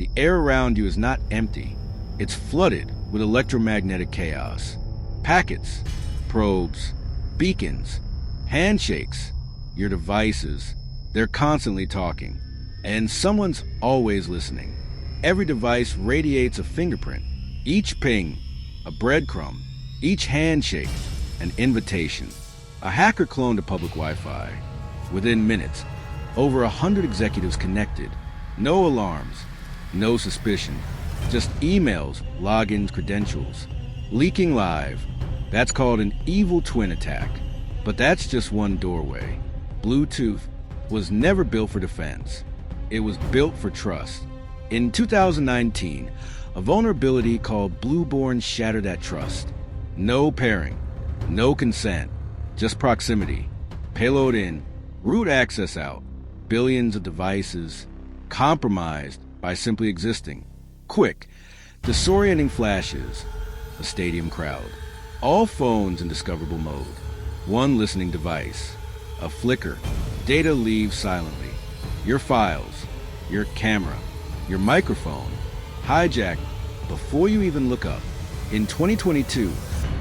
The air around you is not empty. It's flooded with electromagnetic chaos. Packets, probes, beacons, handshakes, your devices, they're constantly talking. And someone's always listening. Every device radiates a fingerprint. Each ping, a breadcrumb. Each handshake, an invitation. A hacker cloned a public Wi-Fi. Within minutes, over 100 executives connected. No alarms, no suspicion. Just emails, logins, credentials. Leaking live. That's called an evil twin attack. But that's just one doorway. Bluetooth was never built for defense. It was built for trust. In 2019, a vulnerability called Blueborn shattered that trust. No pairing, no consent, just proximity. Payload in, root access out. Billions of devices compromised by simply existing. Quick, disorienting flashes, a stadium crowd. All phones in discoverable mode. One listening device, a flicker. Data leaves silently. Your files, your camera, your microphone, hijacked before you even look up. In 2022,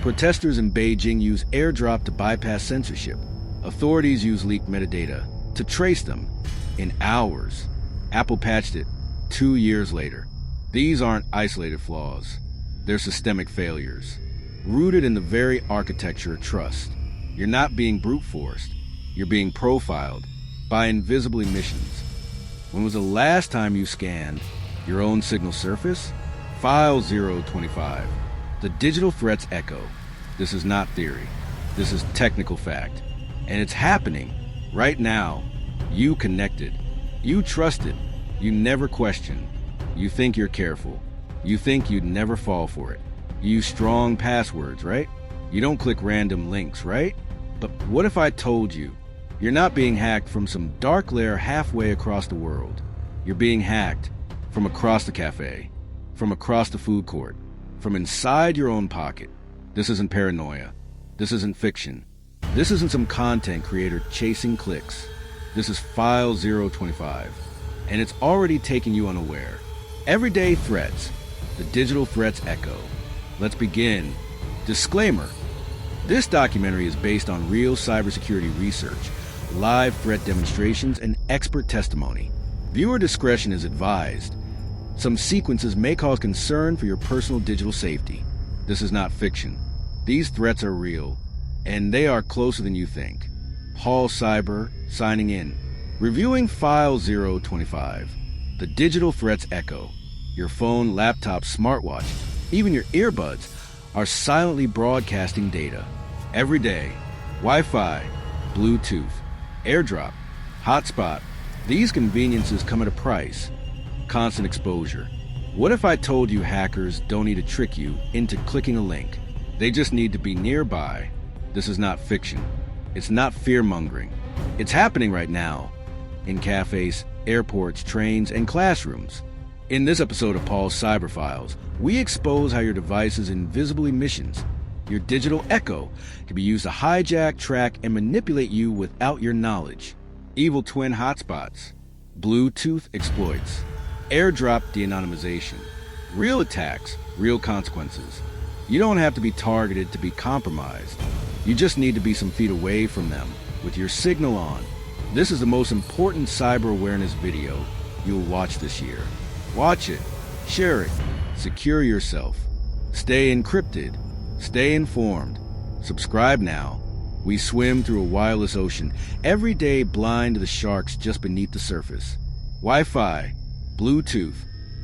protesters in Beijing use AirDrop to bypass censorship. Authorities use leaked metadata to trace them in hours. Apple patched it 2 years later. These aren't isolated flaws. They're systemic failures, rooted in the very architecture of trust. You're not being brute forced. You're being profiled by invisible emissions. When was the last time you scanned your own signal surface? File 025. The digital threats echo. This is not theory. This is technical fact. And it's happening right now. You connected. You trusted. You never questioned. You think you're careful. You think you'd never fall for it. You use strong passwords, right? You don't click random links, right? But what if I told you you're not being hacked from some dark lair halfway across the world? You're being hacked from across the cafe, from across the food court, from inside your own pocket. This isn't paranoia. This isn't fiction. This isn't some content creator chasing clicks. This is File 025, and it's already taking you unaware. Everyday threats. The digital threats echo. Let's begin. Disclaimer. This documentary is based on real cybersecurity research, live threat demonstrations, and expert testimony. Viewer discretion is advised. Some sequences may cause concern for your personal digital safety. This is not fiction. These threats are real, and they are closer than you think. Hall Cyber, signing in. Reviewing File 025. The digital threats echo. Your phone, laptop, smartwatch, even your earbuds are silently broadcasting data. Every day, Wi-Fi, Bluetooth, AirDrop, hotspot. These conveniences come at a price. Constant exposure. What if I told you hackers don't need to trick you into clicking a link? They just need to be nearby. This is not fiction. It's not fear-mongering. It's happening right now. In cafes, airports, trains, and classrooms. In this episode of Paul's Cyber Files, we expose how your device's invisible emissions, your digital echo, can be used to hijack, track, and manipulate you without your knowledge. Evil twin hotspots, Bluetooth exploits, AirDrop deanonymization, real attacks, real consequences. You don't have to be targeted to be compromised. You just need to be some feet away from them with your signal on. This is the most important cyber awareness video you'll watch this year. Watch it, share it, secure yourself, stay encrypted, stay informed. Subscribe now. We swim through a wireless ocean, every day blind to the sharks just beneath the surface. Wi-Fi, Bluetooth,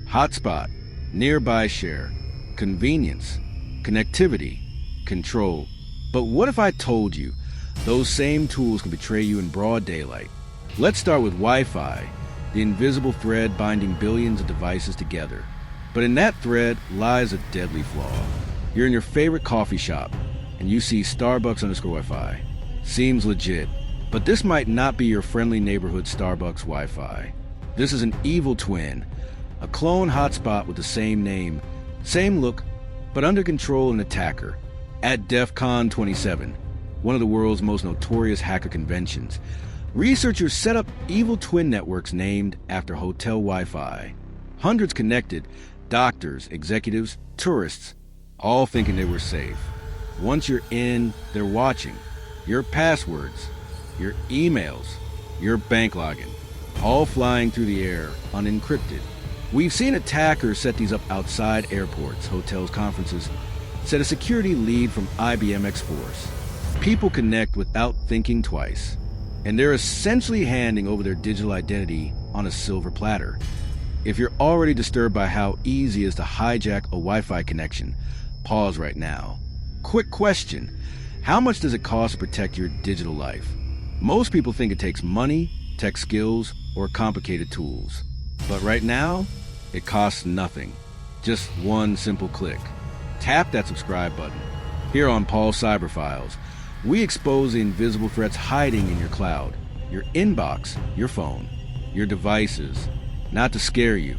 hotspot, nearby share, convenience, connectivity, control. But what if I told you those same tools can betray you in broad daylight? Let's start with Wi-Fi, the invisible thread binding billions of devices together. But in that thread lies a deadly flaw. You're in your favorite coffee shop, and you see Starbucks_Wi-Fi. Seems legit, but this might not be your friendly neighborhood Starbucks Wi-Fi. This is an evil twin, a clone hotspot with the same name, same look, but under control and attacker. At DEF CON 27, one of the world's most notorious hacker conventions, researchers set up evil twin networks named after hotel Wi-Fi. Hundreds connected, doctors, executives, tourists, all thinking they were safe. Once you're in, they're watching. Your passwords, your emails, your bank login, all flying through the air, unencrypted. We've seen attackers set these up outside airports, hotels, conferences, said a security lead from IBM X-Force. People connect without thinking twice, and they're essentially handing over their digital identity on a silver platter. If you're already disturbed by how easy it is to hijack a Wi-Fi connection, pause right now. Quick question: how much does it cost to protect your digital life? Most people think it takes money, tech skills, or complicated tools. But right now, it costs nothing. Just one simple click. Tap that subscribe button. Here on Paul Cyber Files, we expose the invisible threats hiding in your cloud, your inbox, your phone, your devices, not to scare you,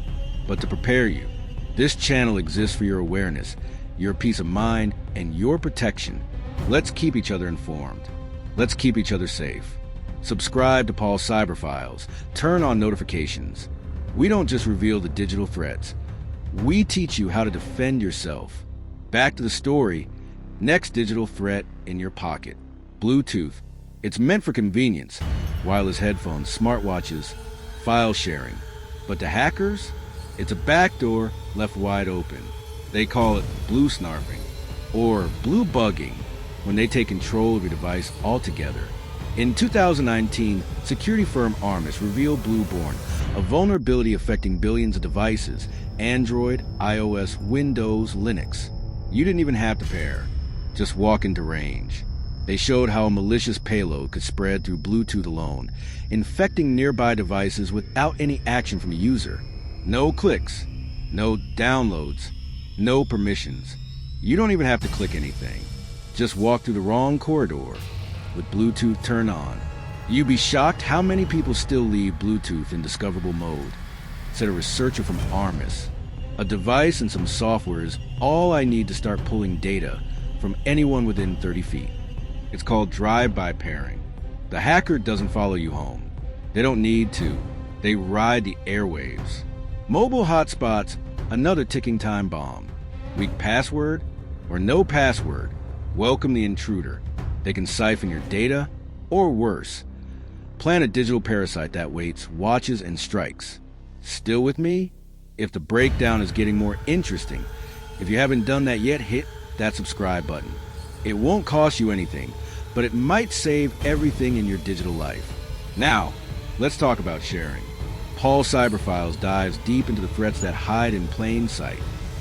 but to prepare you. This channel exists for your awareness, your peace of mind, and your protection. Let's keep each other informed. Let's keep each other safe. Subscribe to Paul Cyber Files. Turn on notifications. We don't just reveal the digital threats. We teach you how to defend yourself. Back to the story. Next digital threat in your pocket. Bluetooth. It's meant for convenience. Wireless headphones, smartwatches, file sharing. But to hackers, it's a backdoor left wide open. They call it blue snarfing or blue bugging when they take control of your device altogether. In 2019, security firm Armis revealed Blueborn, a vulnerability affecting billions of devices: Android, iOS, Windows, Linux. You didn't even have to pair. Just walk into range. They showed how a malicious payload could spread through Bluetooth alone, infecting nearby devices without any action from the user. No clicks, no downloads, no permissions. You don't even have to click anything. Just walk through the wrong corridor with Bluetooth turned on. You'd be shocked how many people still leave Bluetooth in discoverable mode, said a researcher from Armis. A device and some software is all I need to start pulling data from anyone within 30 feet. It's called drive-by pairing. The hacker doesn't follow you home. They don't need to. They ride the airwaves. Mobile hotspots, another ticking time bomb. Weak password or no password, welcome the intruder. They can siphon your data, or worse, plant a digital parasite that waits, watches, and strikes. Still with me? If the breakdown is getting more interesting, if you haven't done that yet, hit that subscribe button. It won't cost you anything, but it might save everything in your digital life. Now, let's talk about sharing. Paul Cyber Files dives deep into the threats that hide in plain sight.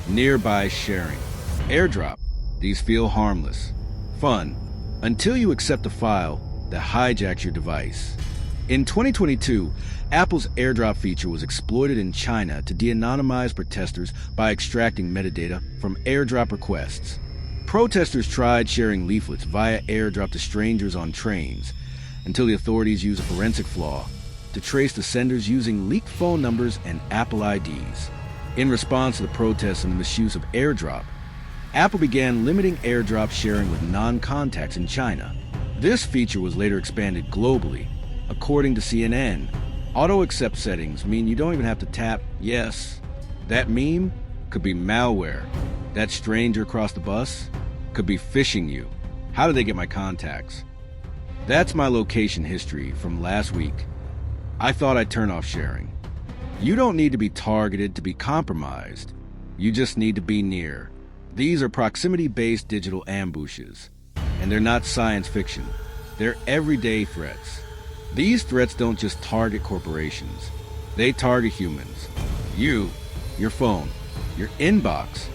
Nearby sharing. AirDrop. These feel harmless, fun, until you accept a file that hijacks your device. In 2022, Apple's AirDrop feature was exploited in China to de-anonymize protesters by extracting metadata from AirDrop requests. Protesters tried sharing leaflets via AirDrop to strangers on trains until the authorities used a forensic flaw to trace the senders using leaked phone numbers and Apple IDs. In response to the protests and the misuse of AirDrop, Apple began limiting AirDrop sharing with non-contacts in China. This feature was later expanded globally. According to CNN, auto-accept settings mean you don't even have to tap yes. That meme could be malware. That stranger across the bus could be phishing you. How did they get my contacts? That's my location history from last week. I thought I'd turn off sharing. You don't need to be targeted to be compromised. You just need to be near. These are proximity-based digital ambushes, and they're not science fiction. They're everyday threats. These threats don't just target corporations. They target humans. You, your phone, your inbox,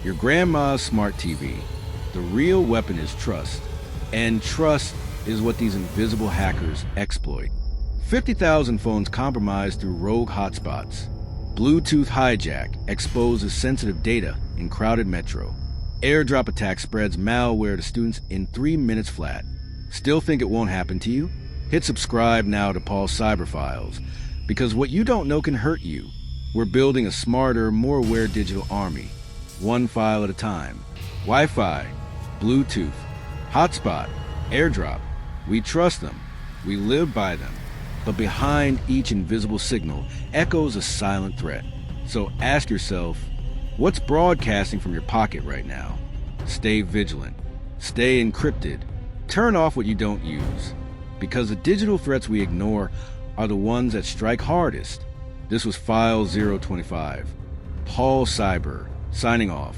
your grandma's smart TV. The real weapon is trust, and trust is what these invisible hackers exploit. 50,000 phones compromised through rogue hotspots. Bluetooth hijack exposes sensitive data in crowded metro. AirDrop attack spreads malware to students in 3 minutes flat. Still think it won't happen to you? Hit subscribe now to Paul Cyber Files, because what you don't know can hurt you. We're building a smarter, more aware digital army, one file at a time. Wi-Fi, Bluetooth, hotspot, AirDrop. We trust them. We live by them. But behind each invisible signal echoes a silent threat. So ask yourself, what's broadcasting from your pocket right now? Stay vigilant. Stay encrypted. Turn off what you don't use. Because the digital threats we ignore are the ones that strike hardest. This was File 025. Paul Cyber, signing off.